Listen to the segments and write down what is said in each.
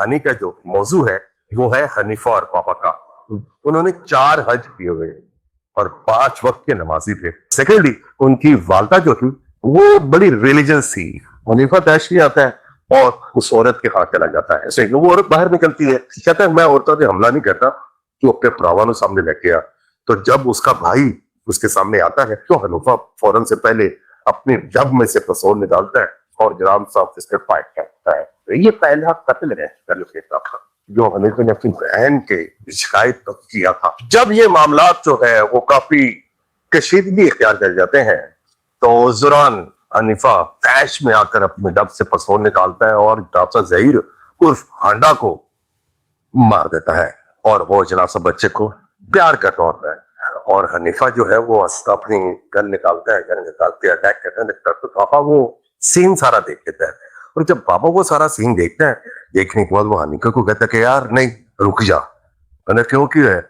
कहानी का जो मौजू है वो है हनीफा और पापा का। उन्होंने 4 हज किए हुए और 5 वक्त के नमाजी थे। सेकेंडली, उनकी वालदा जो थी वो बड़ी रिलीजियस थी। हनीफा तैशी आता है और उस औरत के हाथ चला जाता है। सही, वो औरत बाहर निकलती है, कहता है मैं औरतों पे हमला नहीं करता, तू अपने प्रावानों सामने लेके आ। तो जब उसका भाई उसके सामने आता है तो हनीफा फौरन से पहले अपने जब में से पिस्तौल निकालता है और जराम साहब से फाइट करता है। ये पहला कत्ल है का जो हनीफा ने अपनी बहन के शिकायत तक किया था। जब ये मामला जो है वो काफी कशीदगी इख्तियार कर जाते हैं तो उस दौरान हनीफा तैश में आकर अपने डब से पिस्तौल निकालता है और जनाब जहीर उर्फ हांडा को मार देता है और वो जनाब बच्चे को प्यार का तौर है। और हनीफा जो है वो अपनी गन निकालता है, गन निकालते अटैक करने लगता है। तो पापा वो सीन सारा देख लेता है और जब पापा वो सारा सीन देखता है, देखने के बाद वो हनीफा को कहता है कि यार नहीं रुक जा। मैंने क्यों क्यों है?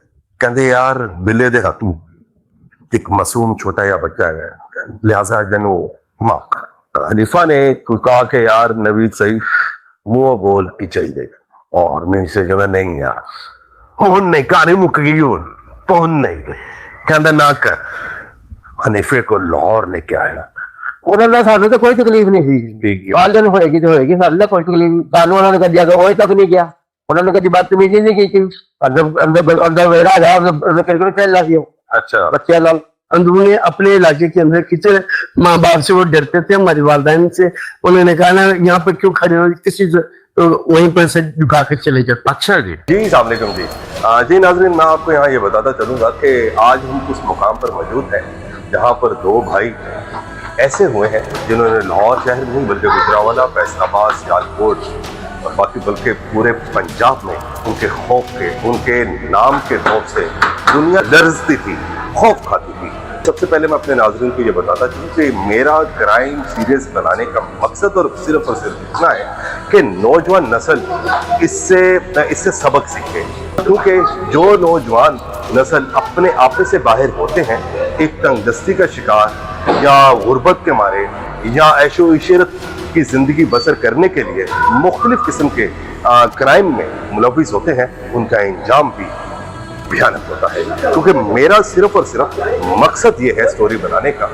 कहते यार बिल्ले दे तू एक मासूम छोटा या बच्चा है, लिहाजा जन वो माफ कर। हनीफा ने कहा कि यार नवीद सही वो बोल की चाहिए और मैं इसे जगह नहीं यार ਹੁਣ नहीं कहानी मुक गई ਹੁਣ नहीं कहता ना कर। हनीफे को लाहौर लेके आया। ਉਹਨਾਂ ਦਾ ਸਾਨੂੰ ਤਾਂ ਕੋਈ ਤਕਲੀਫ ਨਹੀਂ ਸੀ। ਵਾਲਿਆਂ ਨੂੰ ਹੋਏਗੀ ਤੇ ਹੋਏਗੀ, ਸਾਨੂੰ ਤਾਂ ਕੋਈ ਤਕਲੀਫ ਸਾਨੂੰ ਉਹਨਾਂ ਨੇ ਕਦੀ ਅਗਰ ਹੋਏ ਤੱਕ ਨਹੀਂ ਗਿਆ। ਉਹਨਾਂ ਨੇ ਕਦੀ ਬਦਤਮੀਜ਼ੀ ਨਹੀਂ ਕੀਤੀ। अंदर वेड़ा है करके चल रहा। अच्छा, बच्चे लाल अंदरूनी अपने इलाके के अंदर किसी माँ बाप से वो डरते थे, हमारी वालदैन से। उन्होंने कहा ना यहाँ पर क्यों खड़े हो, किसी वहीं पर से झुका के चले जाते। अच्छा जी जी अस्सलाम वालेकुम जी। जी नाज़रीन, मैं आपको यहाँ ये बताता चलूँगा कि आज हम उस मुकाम पर मौजूद हैं जहाँ पर 2 भाई ऐसे हुए हैं जिन्होंने लाहौर शहर में नहीं बल्कि गुजरांवाला, फैसलाबाद, सियालकोट और बाकी बल्कि पूरे पंजाब में उनके खौफ के, उनके नाम के खौफ से दुनिया लरजती थी, खौफ खाती थी। सबसे पहले मैं अपने नाज़रीन को ये बताता चलूँ कि मेरा क्राइम सीरीज बनाने का मकसद और सिर्फ इतना है कि नौजवान नस्ल इससे सबक सीखे। क्योंकि जो नौजवान नस्ल अपने आपे से बाहर होते हैं, एक तंगदस्ती का शिकार या गुर्बत के मारे या ऐशो इशरत की ज़िंदगी बसर करने के लिए मुख्तलिफ किस्म के क्राइम में मुलविस होते हैं, उनका इंजाम भी भयानक होता है। क्योंकि मेरा सिर्फ और सिर्फ मकसद ये है स्टोरी बनाने का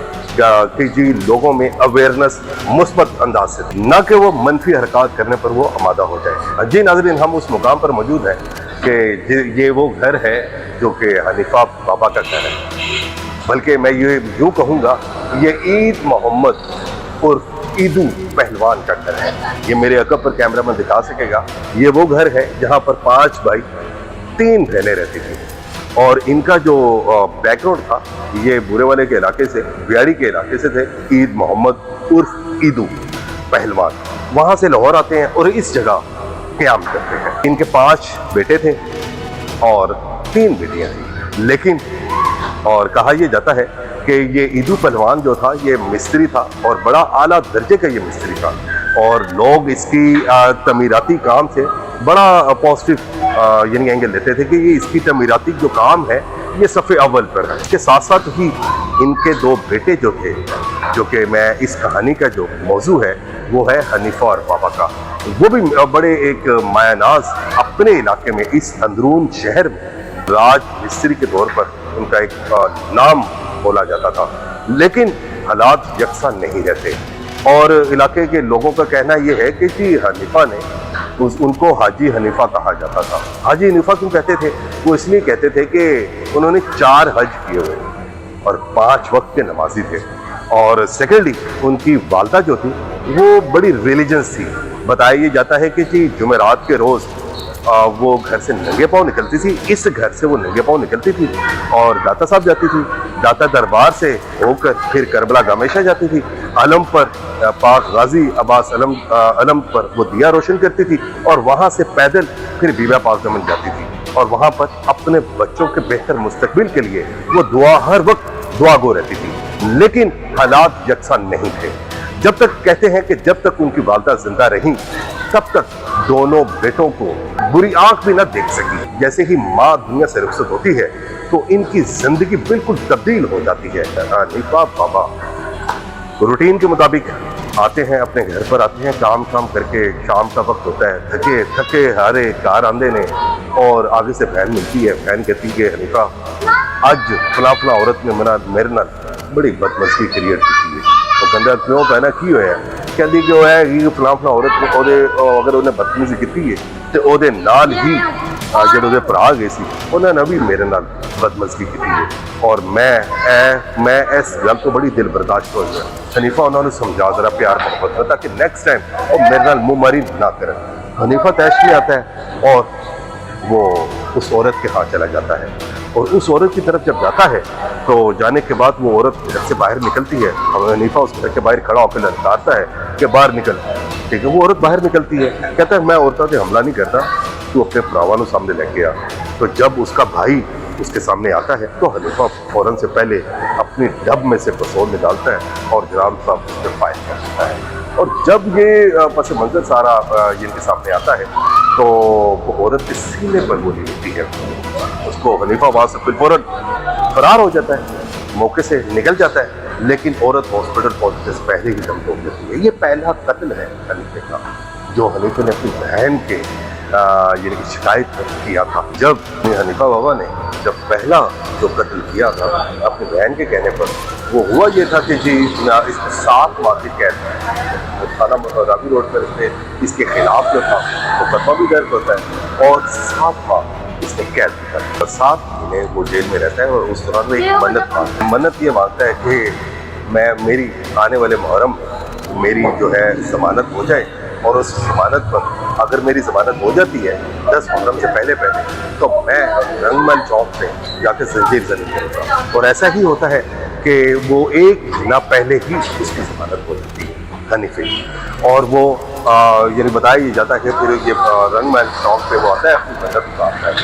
कि जी लोगों में अवेयरनेस मुस्बत अंदाज से, ना कि वो मनफी हरकत करने पर वो आमादा हो जाए। जी नाज़रीन, हम उस मुकाम पर मौजूद हैं कि ये वो घर है जो कि हनीफा बाबा का घर है, बल्कि मैं ये यूँ कहूँगा ये ईद मोहम्मद उर्फ ईदू पहलवान का घर है। ये मेरे अकब पर कैमरा में दिखा सकेगा। ये वो घर है जहाँ पर 5 भाई 3 बहनें रहती थी और इनका जो बैकग्राउंड था ये बुरे वाले के इलाके से, बिहारी के इलाके से थे। ईद मोहम्मद उर्फ ईदू पहलवान वहाँ से लाहौर आते हैं और इस जगह क़याम करते हैं। इनके 5 बेटे थे और 3 बेटियाँ थी। लेकिन और कहा यह जाता है कि ये ईदू पहलवान जो था ये मिस्त्री था और बड़ा आला दर्जे का ये मिस्त्री था और लोग इसकी तमीराती काम से बड़ा पॉजिटिव यानी एंगल लेते थे कि ये इसकी तमीराती जो काम है ये सफ़े अव्वल पर है। इसके साथ साथ ही इनके 2 बेटे जो थे, जो कि मैं इस कहानी का जो मौजू है वो है हनीफा और पापा का, वो भी बड़े एक मायानाज अपने इलाके में इस अंदरून शहर में राज मिस्त्री के तौर पर उनका एक नाम बोला जाता था। लेकिन हालात यकसा नहीं रहते और इलाके के लोगों का कहना यह है कि जी हनीफा ने उनको हाजी हनीफा कहा जाता था। हाजी हनीफा क्यों कहते थे? वो इसलिए कहते थे कि उन्होंने 4 हज किए हुए और 5 वक्त के नमाजी थे। और सेकेंडली, उनकी वालदा जो थी वो बड़ी रिलीजियस थी। बताया जाता है कि जी जुमेरात के रोज़ वो घर से नंगे पाँव निकलती थी। इस घर से वो नंगे पाँव निकलती थी और दाता साहब जाती थी, दाता दरबार से होकर फिर करबला हमेशा जाती थी। अलम पर पाक गाजी अब्बास अलम पर वो दिया रोशन करती थी और वहाँ से पैदल फिर बीबा पाक दमन जाती थी और वहाँ पर अपने बच्चों के बेहतर मुस्तकबिल के लिए वो दुआ हर वक्त दुआ गो रहती थी। लेकिन हालात यकसा नहीं थे। जब तक कहते हैं कि जब तक उनकी वालदा जिंदा रही तब तक दोनों बेटों को बुरी आंख भी न देख सकी। जैसे ही माँ दुनिया से रुखसत होती है तो इनकी जिंदगी बिल्कुल तब्दील हो जाती है। हनीफा बाबा रूटीन के मुताबिक आते हैं अपने घर पर आते हैं काम काम करके, शाम का वक्त होता है, थके थके हारे घर आंदे ने और आगे से बहन मिलती है। बहन कहती है हनीफा अज फला फला औरत ने मेरे नाल बड़ी बदमज़गी क्रिएट की है। वो कहता क्यों भैन की होया? कहती कि वो है कि फला फला औरत ने अगर उन्हें बदतमीजी की है तो ਉਹਦੇ ਨਾਲ ही ਜਿਹੜੇ ਉਹਦੇ ਭਰਾ ਗਏ ਸੀ ਉਹਨਾਂ ਨੇ ਵੀ ਮੇਰੇ ਨਾਲ ਬਦਮਜ਼ਗੀ ਕੀਤੀ ਹੈ ਔਰ ਮੈਂ ਇਸ ਗੱਲ ਤੋਂ ਬੜੀ ਦਿਲ ਬਰਦਾਸ਼ਤ ਹੋ ਗਿਆ। ਹਨੀਫਾ ਉਹਨਾਂ ਨੂੰ ਸਮਝਾ ਜ਼ਰਾ ਪਿਆਰ ਮੁਹੱਬਤ ਨਾਲ ताकि नेक्स्ट टाइम वो मेरे नाल मुंहमारी ना करें। हनीफा तैश में आता है और वो उस औरत के हाथ चला जाता है और उस औरत की तरफ जब जाता है तो जाने के बाद वो औरत घर से बाहर निकलती है और हनीफा उस घर के बाहर खड़ा होकर ललकारता है कि बाहर निकल। ठीक है, वो औरत बाहर निकलती है, कहता है मैं औरतों से हमला नहीं करता, तू अपने भरावानों सामने लेके आ। तो जब उसका भाई उसके सामने आता है तो हनीफा फौरन से पहले अपनी डब में से पिस्तौल निकालता है और जनाब साहब उस पर फायर कर देता है। और जब ये पस मंजर सारा इनके सामने आता है तो वो औरत के सीने पर गोली लगती है। उसको हनीफा वहाँ से फिर फौरन फरार हो जाता है, मौके से निकल जाता है, लेकिन औरत हॉस्पिटल पहुंचने से पहले ही दम तोड़ देती है। ये पहला कत्ल है हनीफे का जो हनीफे ने अपनी बहन के यानी कि शिकायत किया था। जब हनीफा बाबा ने जब पहला जो कत्ल किया था अपनी बहन के कहने पर, वो हुआ ये था कि जी इसमें 7 माह की कैद थाना रावी रोड पर इसके खिलाफ जो था मुकदमा भी दर्ज होता है और 7 माह इसने कैद भी कर और 7 महीने वो जेल में रहता है। और उस दौरान वो एक मन्नत ये मांगता है कि मेरी आने वाले मुहर्रम मेरी जो है ज़मानत हो जाए और उस ज़मानत पर अगर मेरी ज़मानत हो जाती है 10 मुहर्रम से पहले तो मैं रंगमल चौक से जाकर जंजीर ज़मीन करूँगा। और ऐसा ही होता है कि वो एक महीना पहले ही उसकी ज़मानत हो जाती है हनीफे की। और वो यानी बताया जाता है कि फिर ये रंगमल चौक पे वो आता है अपनी मन्नत उतारता है